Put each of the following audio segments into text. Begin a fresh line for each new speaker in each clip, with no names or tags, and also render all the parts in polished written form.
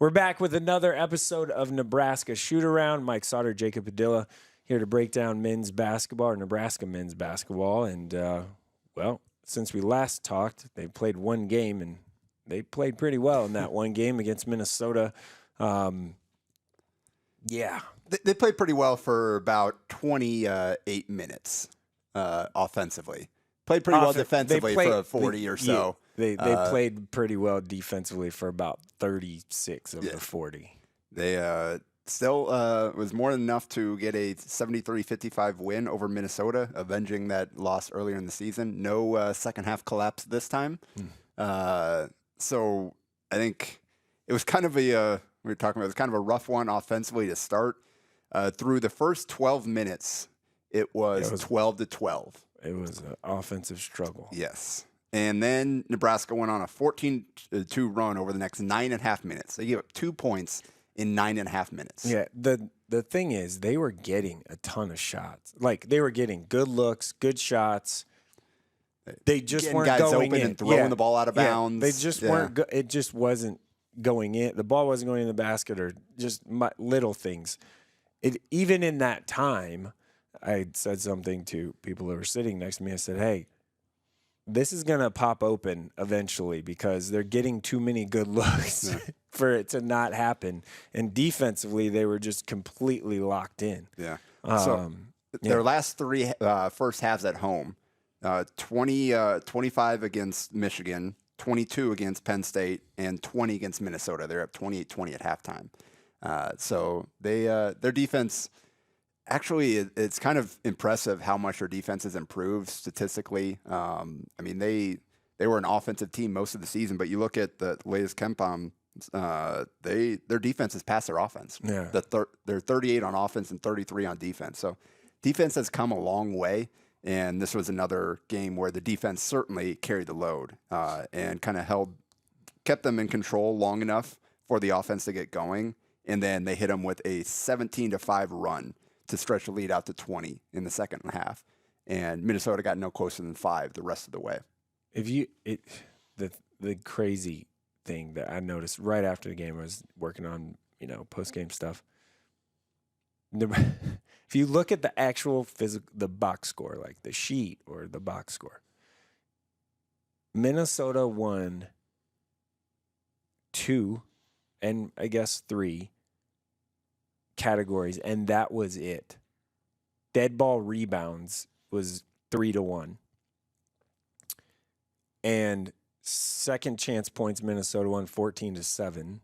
We're back with another episode of Nebraska Shoot Around. Mike Sautter, Jacob Padilla, here to break down men's basketball, or Nebraska men's basketball. And, well, since we last talked, they played one game, and they played pretty well in that one game against Minnesota. Yeah.
They played pretty well for about 28 minutes offensively. Played pretty well defensively for 40 or so.
They played pretty well defensively for about 36 of the 40.
They still was more than enough to get a 73-55 win over Minnesota, avenging that loss earlier in the season. No second half collapse this time. So I think it was kind of we were talking about, it was kind of a rough one offensively to start. Through the first 12 minutes, it was 12-12.
It was an offensive struggle.
Yes. And then Nebraska went on a 14-2 run over the next 9.5 minutes. They gave up 2 points in 9.5 minutes.
Yeah, the thing is, they were getting a ton of shots. Like, they were getting good looks, good shots. They just
Getting
weren't
guys
going
open
in.
and throwing the ball out of bounds.
They just weren't. It just wasn't going in. The ball wasn't going in the basket, or just little things. Even in that time, I said something to people that were sitting next to me. I said, hey, this is going to pop open eventually because they're getting too many good looks for it to not happen. And defensively, they were just completely locked in.
Yeah. Their last three first halves at home, 25 against Michigan, 22 against Penn State, and 20 against Minnesota. They're up 28-20 at halftime. So their defense... Actually, it's kind of impressive how much their defense has improved statistically. I mean, they were an offensive team most of the season, but you look at the latest KenPom, their defense has passed their offense.
Yeah.
They're 38 on offense and 33 on defense. So defense has come a long way, and this was another game where the defense certainly carried the load and kind of kept them in control long enough for the offense to get going, and then they hit them with a 17-5 run to stretch the lead out to 20 in the second half. And Minnesota got no closer than 5 the rest of the way.
The crazy thing that I noticed right after the game, I was working on, post-game stuff. If you look at the actual the box score, like the sheet or the box score, Minnesota won 2 and I guess 3 categories, and that was it. Dead ball rebounds was 3-1, and second chance points Minnesota won 14-7,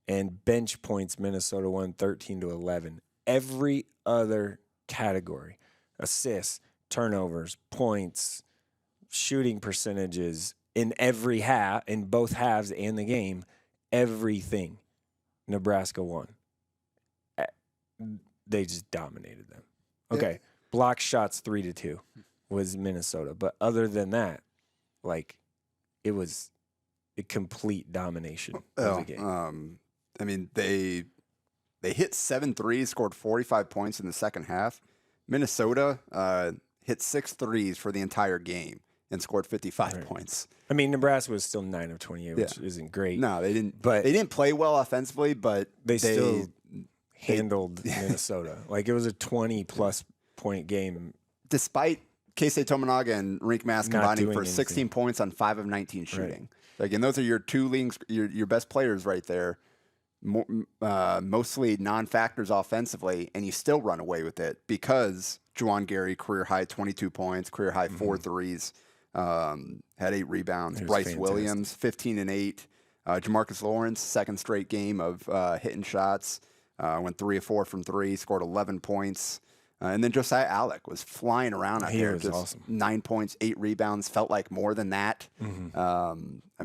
and bench points Minnesota won 13-11. Every other category, assists, turnovers, points, shooting percentages, in every half, in both halves and the game, everything Nebraska won. They just dominated them. Okay, yeah. Block shots 3-2 was Minnesota, but other than that, it was a complete domination of the game.
I mean, they hit 7 threes, scored 45 points in the second half. Minnesota hit 6 threes for the entire game and scored 55 points.
I mean, Nebraska was still 9 of 28, which isn't great.
No, they didn't. But they didn't play well offensively, but
they still handled Minnesota. It was a 20-plus point game.
Despite Keisei Tominaga and Rink Mass combining for 16 points on 5 of 19 shooting. Right. And those are your two leading, your best players right there. Mostly non-factors offensively, and you still run away with it because Juwan Gary, career high 22 points, career high 4 threes, had 8 rebounds. Bryce fantastic. Williams, 15 and 8. Jamarcus Lawrence, second straight game of hitting shots. Went 3 of 4 from 3, scored 11 points. And then Josiah Alec was flying around out there.
He was awesome.
9 points, 8 rebounds, felt like more than that. I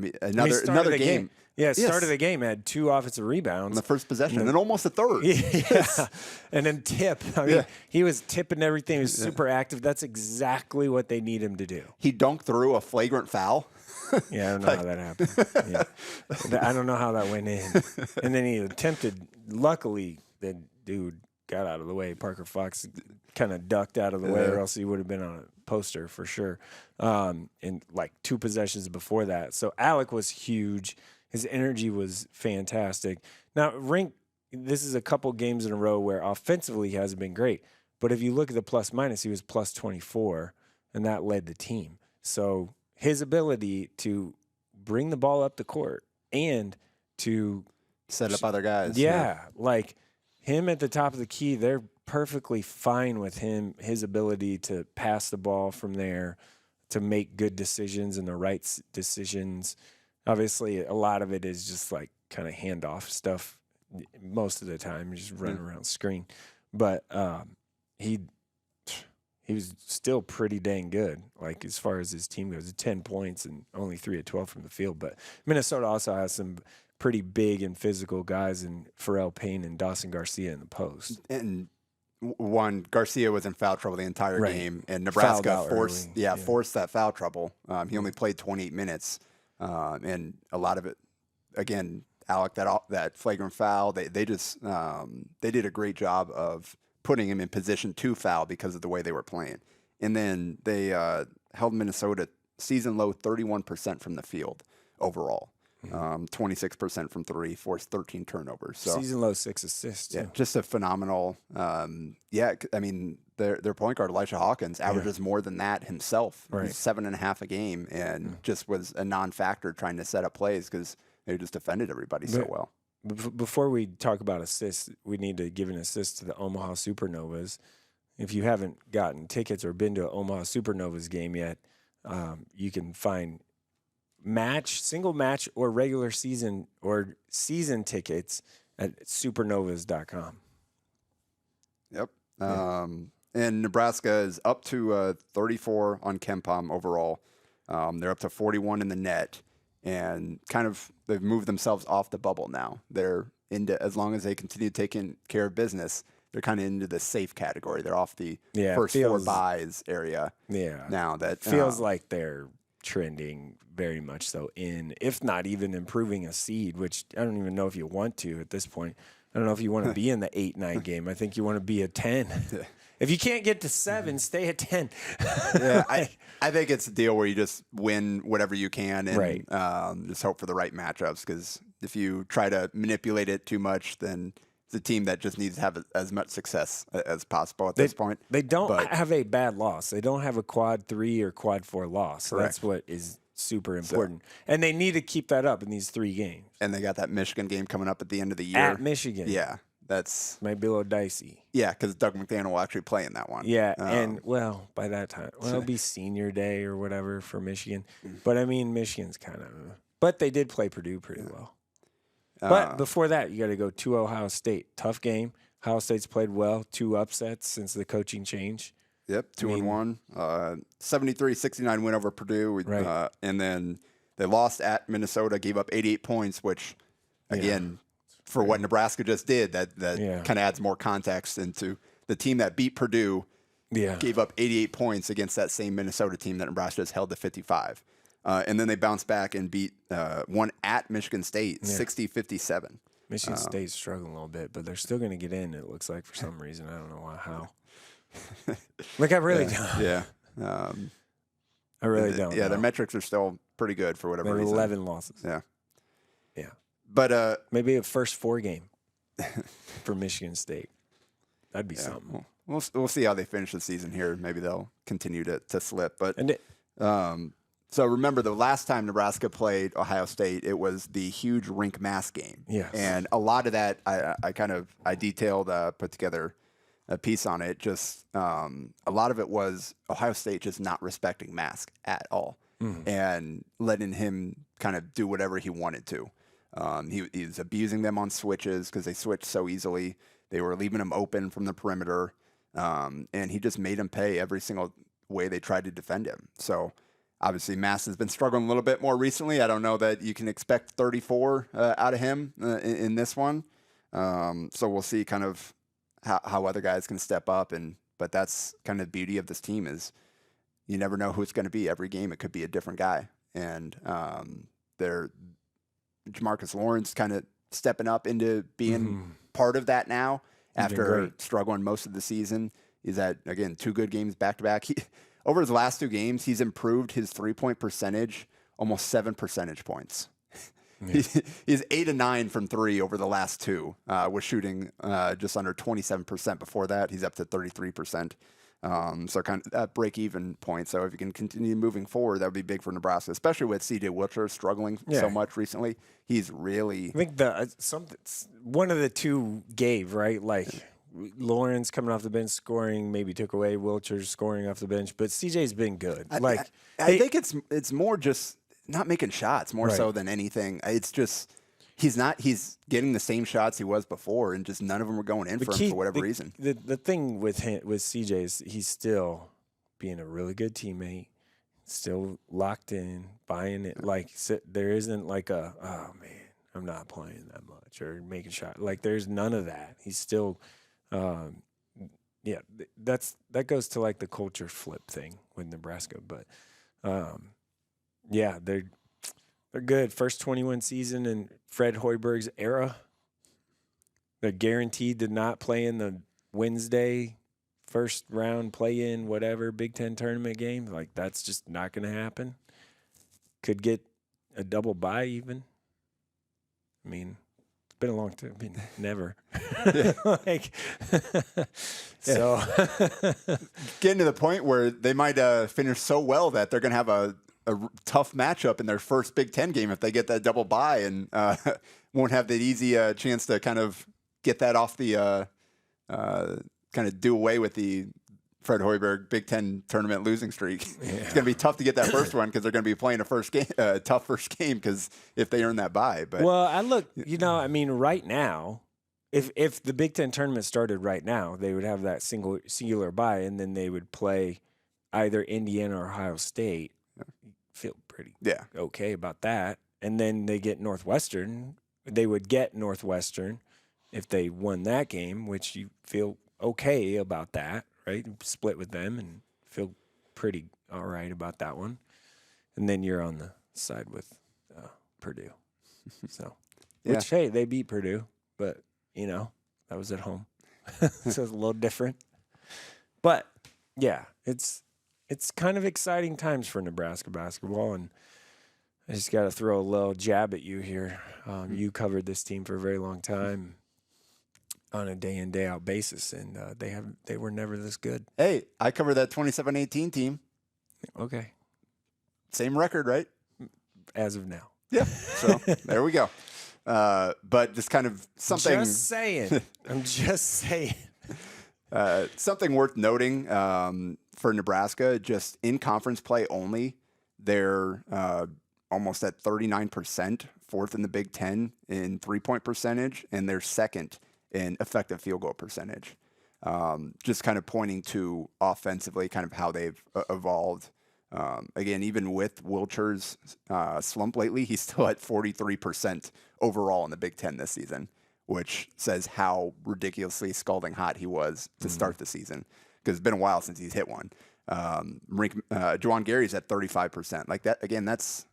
mean, another game.
Yeah, start of the game had 2 offensive rebounds.
On the first possession, and almost a third.
Yeah. And then tip. I mean, he was tipping everything. He was super active. That's exactly what they need him to do.
He dunked through a flagrant foul.
Yeah, I don't know how that happened. Yeah. I don't know how that went in. And then he attempted, luckily, the dude got out of the way. Parker Fox kind of ducked out of the way, or else he would have been on a poster for sure. In 2 possessions before that. So Alec was huge. His energy was fantastic. Now, Rink, this is a couple games in a row where offensively he hasn't been great. But if you look at the plus minus, he was plus 24, and that led the team. So his ability to bring the ball up the court and to
set up other guys.
Yeah, like him at the top of the key, they're perfectly fine with him, his ability to pass the ball from there, to make good decisions and the right decisions. Obviously, a lot of it is just like kind of handoff stuff most of the time, just running around screen. But he was still pretty dang good, like as far as his team goes. 10 points and only 3 of 12 from the field. But Minnesota also has some pretty big and physical guys in Pharrell Payne and Dawson Garcia in the post.
And Garcia was in foul trouble the entire game, and Nebraska forced that foul trouble. He only played 28 minutes, and a lot of it, again, Alec, that flagrant foul. They did a great job of putting him in position to foul because of the way they were playing, and then they held Minnesota season low 31% from the field overall. 26% from three, forced 13 turnovers. So
season low 6 assists.
Yeah, just a phenomenal. I mean, their point guard Elisha Hawkins averages more than that himself.
Right.
He's 7.5 a game, and just was a non-factor trying to set up plays because they just defended everybody so well.
Before we talk about assists, we need to give an assist to the Omaha Supernovas. If you haven't gotten tickets or been to an Omaha Supernovas game yet, you can find single match or regular season or season tickets at supernovas.com.
Yep. And Nebraska is up to 34 on KenPom overall. They're up to 41 in the net, and kind of they've moved themselves off the bubble now. They're into, as long as they continue taking care of business, they're kind of into the safe category. They're off the first 4 buys area.
Yeah.
Now that
feels like they're trending very much so in, if not even improving a seed, which I don't even know if you want to at this point. I don't know if you want to be in the 8-9 game. I think you want to be a 10. If you can't get to 7, stay at 10.
Yeah, I think it's a deal where you just win whatever you can and just hope for the right matchups, because if you try to manipulate it too much, then it's a team that just needs to have as much success as possible at this point.
They don't have a bad loss. They don't have a quad 3 or quad 4 loss. Correct. That's what is super important. And they need to keep that up in these 3 games.
And they got that Michigan game coming up at the end of the year.
At Michigan.
Yeah. That's
might be a little dicey.
Yeah, because Doug McDaniel will actually play in that one.
Yeah, and, well, by that time, it'll be senior day or whatever for Michigan. But, I mean, Michigan's kind of – but they did play Purdue pretty well. But before that, you got to go to Ohio State. Tough game. Ohio State's played well. 2 upsets since the coaching change.
Yep, 2-1. 73-69 win over Purdue. And then they lost at Minnesota, gave up 88 points, which, again, for what Nebraska just did, that kind of adds more context into the team that beat Purdue. Gave up 88 points against that same Minnesota team that Nebraska just held to 55. And then they bounced back and beat one at Michigan State, 60-57.
Michigan State's struggling a little bit, but they're still going to get in, it looks like, for some reason. I don't know how. Like, I really don't.
Yeah.
I really don't.
Yeah, their metrics are still pretty good for whatever reason.
11 losses.
Yeah.
Yeah.
But
maybe a first 4 game for Michigan State. That'd be something.
We'll see how they finish the season here. Maybe they'll continue to slip. But so remember, the last time Nebraska played Ohio State, it was the huge rink mask game.
Yes.
And a lot of that, I detailed, put together a piece on it. Just a lot of it was Ohio State just not respecting Mask at all and letting him kind of do whatever he wanted to. He was abusing them on switches because they switched so easily. They were leaving him open from the perimeter, and he just made him pay every single way they tried to defend him. So obviously, Mass has been struggling a little bit more recently. I don't know that you can expect 34 out of him in this one. So we'll see kind of how other guys can step up. But that's kind of the beauty of this team is you never know who it's going to be. Every game, it could be a different guy. And Jamarcus Lawrence kind of stepping up into being part of that now after struggling most of the season. He's at, again, 2 good games back-to-back. Over his last 2 games, he's improved his 3-point percentage almost 7 percentage points. He's 8 of 9 from 3 over the last 2. Was shooting just under 27%. Before that, he's up to 33%. So kind of that break-even point. So if you can continue moving forward, that would be big for Nebraska, especially with C.J. Wilcher struggling so much recently. He's really.
I think one of the two gave, right? Like Lawrence coming off the bench scoring, maybe took away Wilcher scoring off the bench, but CJ's been good.
I think it's more just not making shots more so than anything. It's just. He's getting the same shots he was before, and just none of them were going in for him for whatever reason.
The thing with CJ is he's still being a really good teammate, still locked in, buying it. Like there isn't like oh man, I'm not playing that much or making shots. Like there's none of that. He's still, that goes to like the culture flip thing with Nebraska. But they're good. First 21 season in Fred Hoiberg's era. They're guaranteed to not play in the Wednesday first round play-in, whatever, Big Ten tournament game. Like, that's just not going to happen. Could get a double bye even. I mean, it's been a long time. I mean, never. So.
Getting to the point where they might finish so well that they're going to have a tough matchup in their first Big Ten game if they get that double bye and won't have that easy chance to kind of get that off the kind of do away with the Fred Hoiberg Big Ten tournament losing streak. Yeah. It's going to be tough to get that first one because they're going to be playing a tough first game because if they earn that bye. But
right now, if the Big Ten tournament started right now, they would have that singular bye, and then they would play either Indiana or Ohio State. Feel pretty okay about that. And then they get Northwestern. They would get Northwestern if they won that game, which you feel okay about that, right? Split with them and feel pretty all right about that one. And then you're on the side with Purdue. So, which, hey, they beat Purdue, but, that was at home. So it's a little different. But, yeah, it's kind of exciting times for Nebraska basketball, and I just got to throw a little jab at you here. You covered this team for a very long time on a day-in, day-out basis, and they were never this good.
Hey, I covered that 27-18 team.
Okay.
Same record, right?
As of now.
Yeah, so there we go. But just kind of something.
Just saying. I'm just saying.
Something worth noting for Nebraska, just in conference play only, they're almost at 39%, fourth in the Big Ten in three-point percentage, and they're second in effective field goal percentage. Just kind of pointing to offensively kind of how they've evolved. Again, even with Wilcher's slump lately, he's still at 43% overall in the Big Ten this season, which says how ridiculously scalding hot he was to start the season, because it's been a while since he's hit one. Juwan Gary's at 35%. Like that, again, that's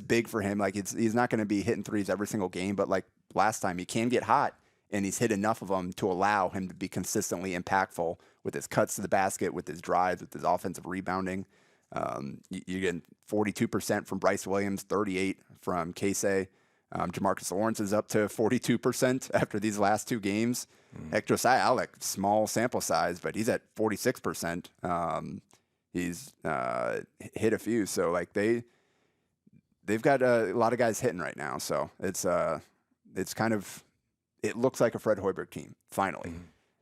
big for him. Like he's not going to be hitting threes every single game, but like last time, he can get hot, and he's hit enough of them to allow him to be consistently impactful with his cuts to the basket, with his drives, with his offensive rebounding. You get 42% from Bryce Williams, 38% from Casey. Jamarcus Lawrence is up to 42% after these last two games. Heck, Josiah Alec, small sample size, but he's at 46%. He's hit a few, so like they've got a lot of guys hitting right now. So it's kind of, it looks like a Fred Hoiberg team finally.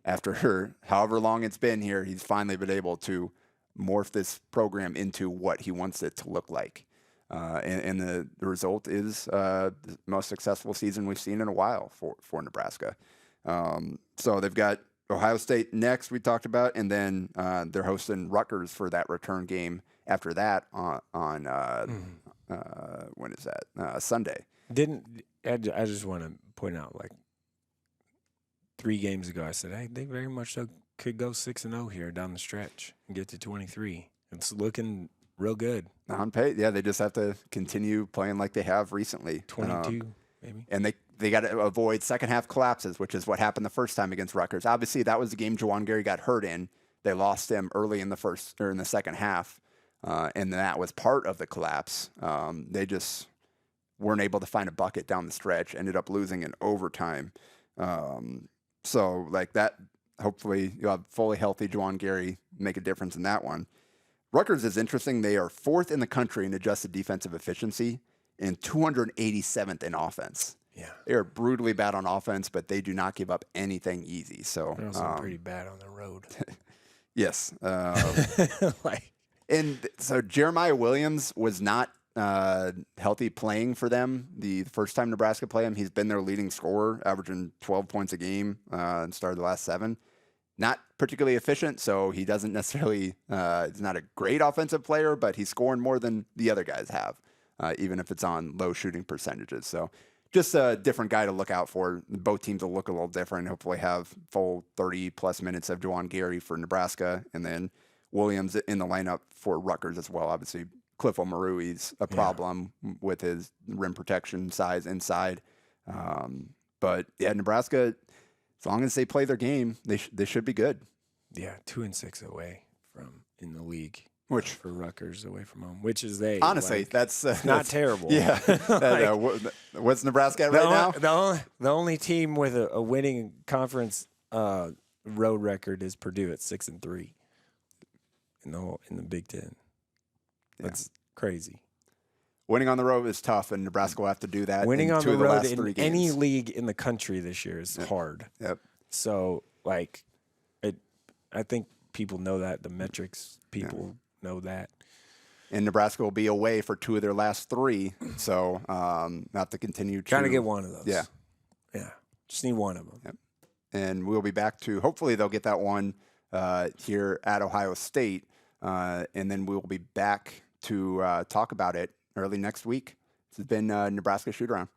After however long it's been here, he's finally been able to morph this program into what he wants it to look like. And the result is the most successful season we've seen in a while for Nebraska. So they've got Ohio State next, we talked about, and then they're hosting Rutgers for that return game after that on when is that? Sunday.
I just want to point out, like 3 games ago, I said, hey, they very much so could go 6-0 here down the stretch and get to 23. It's looking real good.
On pace, yeah, they just have to continue playing like they have recently.
22, maybe.
And they got to avoid second half collapses, which is what happened the first time against Rutgers. Obviously, that was the game Juwan Gary got hurt in. They lost him early in the second half, and that was part of the collapse. They just weren't able to find a bucket down the stretch, ended up losing in overtime. So like that, hopefully you'll have fully healthy Juwan Gary make a difference in that one. Rutgers is interesting. They are 4th in the country in adjusted defensive efficiency and 287th in offense.
Yeah.
They are brutally bad on offense, but they do not give up anything easy. So
They're also pretty bad on the road.
yes.
Like,
And so Jeremiah Williams was not healthy playing for them the first time Nebraska played him. He's been their leading scorer, averaging 12 points a game and started the last 7. Not particularly efficient, so he doesn't necessarily, he's not a great offensive player, but he's scoring more than the other guys have, even if it's on low shooting percentages. So just a different guy to look out for. Both teams will look a little different. Hopefully have full 30-plus minutes of Juwan Gary for Nebraska, and then Williams in the lineup for Rutgers as well. Obviously, Cliff Omarui's a problem with his rim protection size inside. But, yeah, Nebraska, as long as they play their game, they should be good.
Yeah, 2-6 away from in the league.
Which
for Rutgers away from home, which is they.
Honestly,
like,
that's
not terrible.
Yeah. What's Nebraska at right now?
The only team with a winning conference road record is Purdue at 6-3 in the Big Ten. That's crazy.
Winning on the road is tough, and Nebraska will have to do that.
Winning on the road in any
games.
league in the country this year is hard.
Yep.
So, like, I think people know that. The metrics people know that.
And Nebraska will be away for 2 of their last 3, so have to continue
Trying to get one of those.
Yeah.
Yeah. Just need one of them.
Yep. And we'll be back to, hopefully they'll get that one here at Ohio State, and then we'll be back to talk about it early next week. This has been Nebraska Shoot Around.